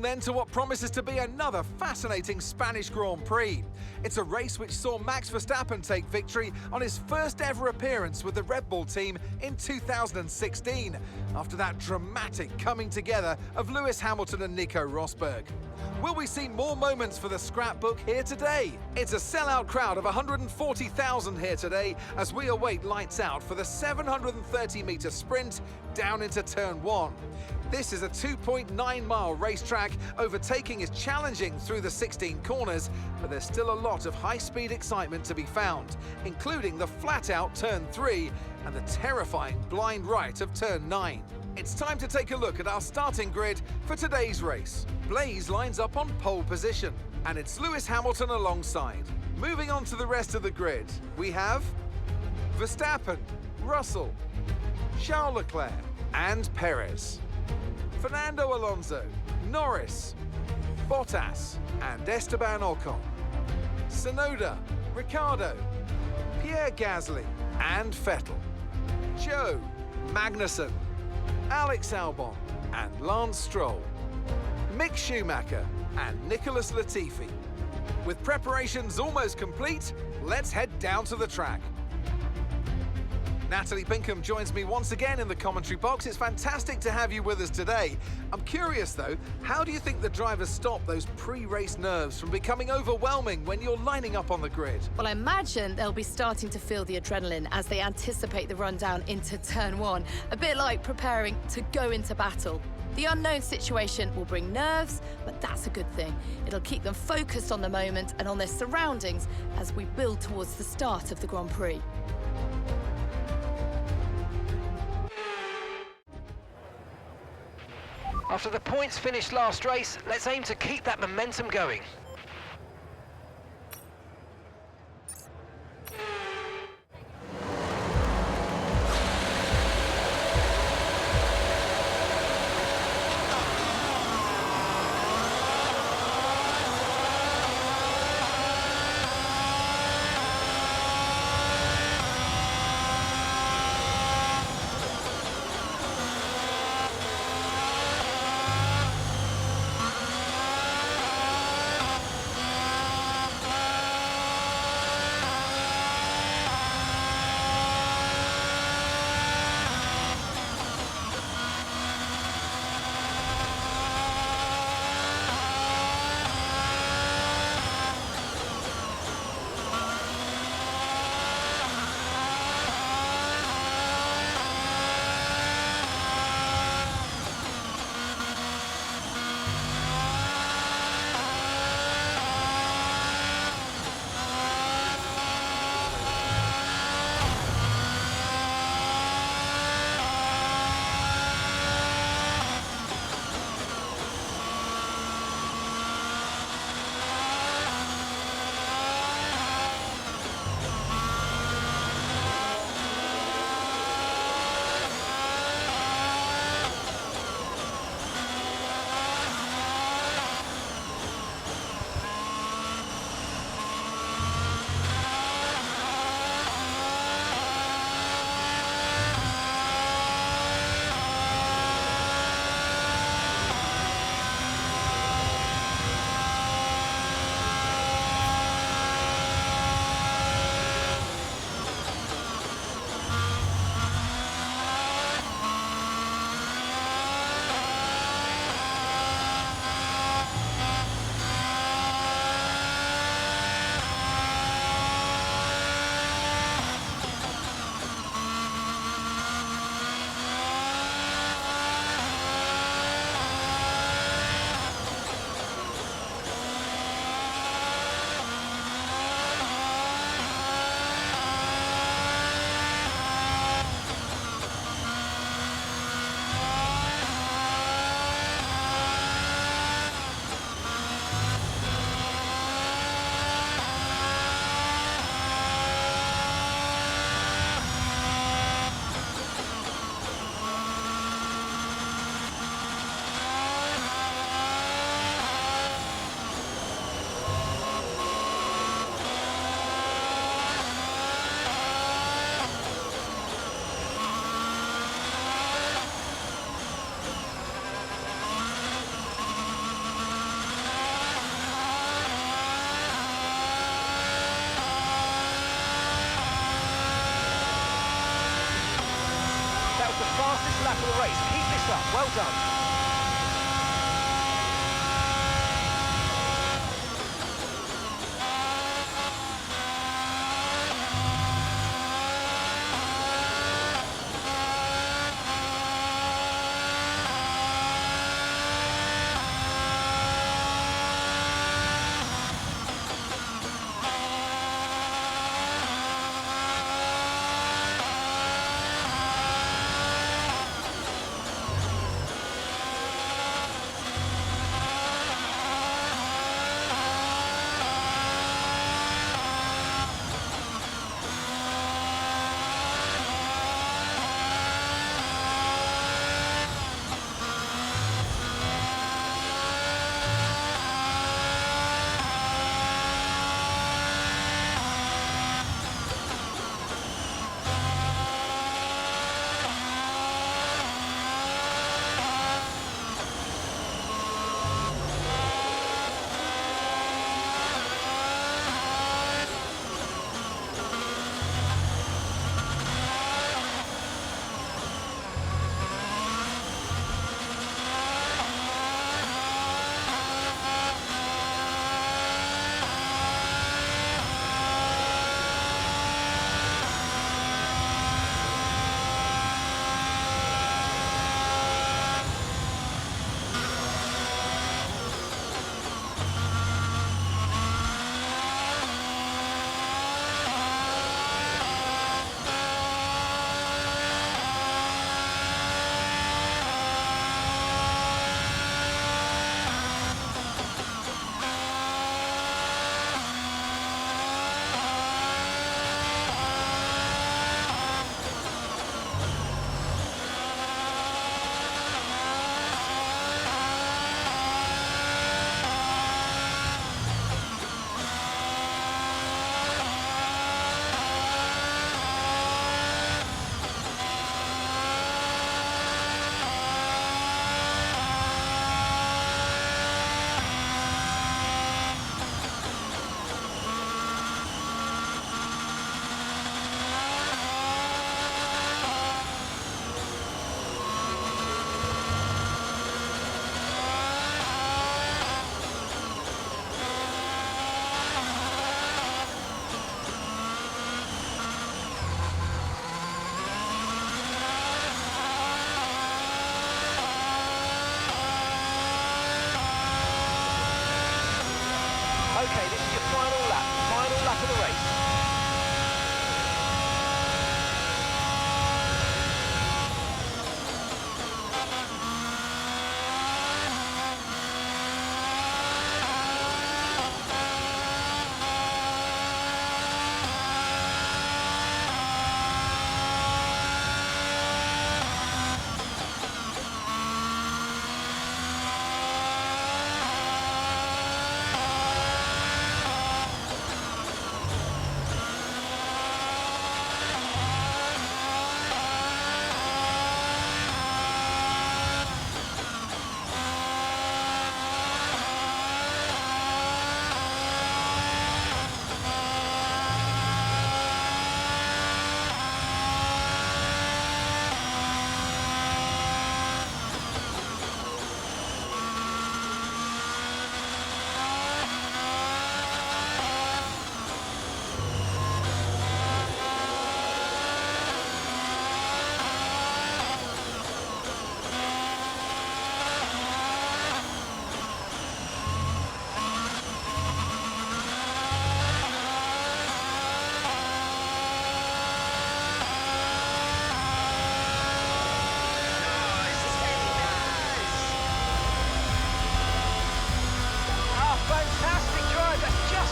then to what promises to be another fascinating Spanish Grand Prix. It's a race which saw Max Verstappen take victory on his first ever appearance with the Red Bull team in 2016, after that dramatic coming together of Lewis Hamilton and Nico Rosberg. Will we see more moments for the scrapbook here today? It's a sellout crowd of 140,000 here today as we await lights out for the 730-metre sprint down into Turn 1. This is a 2.9-mile racetrack. Overtaking is challenging through the 16 corners, but there's still a lot of high-speed excitement to be found, including the flat-out Turn 3 and the terrifying blind right of Turn 9. It's time to take a look at our starting grid for today's race. Blaze lines up on pole position, and it's Lewis Hamilton alongside. Moving on to the rest of the grid, we have Verstappen, Russell, Charles Leclerc, and Perez. Fernando Alonso, Norris, Bottas, and Esteban Ocon. Tsunoda, Ricciardo, Pierre Gasly, and Vettel. Joe, Magnussen, Alex Albon, and Lance Stroll. Mick Schumacher and Nicholas Latifi. With preparations almost complete, let's head down to the track. Natalie Pinkham joins me once again in the commentary box. It's fantastic to have you with us today. I'm curious though, how do you think the drivers stop those pre-race nerves from becoming overwhelming when you're lining up on the grid? Well, I imagine they'll be starting to feel the adrenaline as they anticipate the rundown into Turn 1, a bit like preparing to go into battle. The unknown situation will bring nerves, but that's a good thing. It'll keep them focused on the moment and on their surroundings as we build towards the start of the Grand Prix. After the points finished last race, let's aim to keep that momentum going. done. Okay, this is your final lap of the race.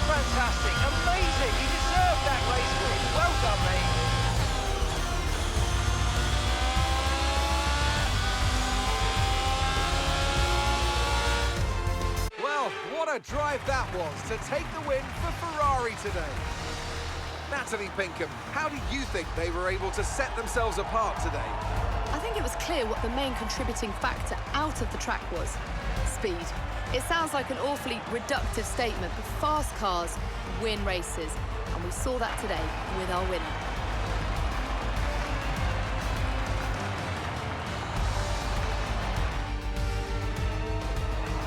Fantastic, amazing, you deserved that race win. Well done, mate. Well, what a drive that was to take the win for Ferrari today. Natalie Pinkham, how do you think they were able to set themselves apart today? I think it was clear what the main contributing factor out of the track was: speed. It sounds like an awfully reductive statement, but fast cars win races, and we saw that today with our winner.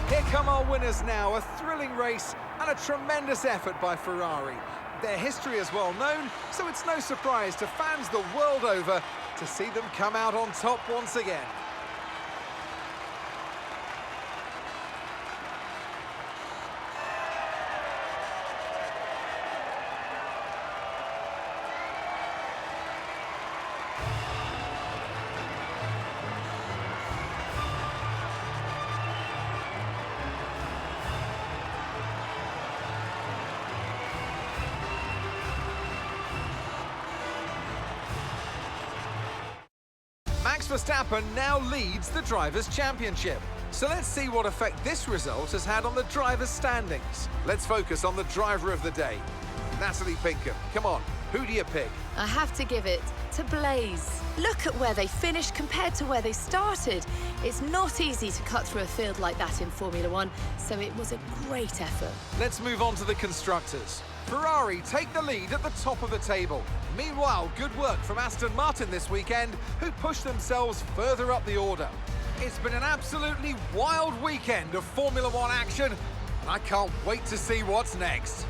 Here come our winners now, a thrilling race and a tremendous effort by Ferrari. Their history is well known, so it's no surprise to fans the world over to see them come out on top once again. Max Verstappen now leads the Drivers' Championship. So let's see what effect this result has had on the drivers' standings. Let's focus on the driver of the day. Natalie Pinkham, come on, who do you pick? I have to give it to Blaze. Look at where they finished compared to where they started. It's not easy to cut through a field like that in Formula One, so it was a great effort. Let's move on to the constructors. Ferrari take the lead at the top of the table. Meanwhile, good work from Aston Martin this weekend, who pushed themselves further up the order. It's been an absolutely wild weekend of Formula One action, and I can't wait to see what's next.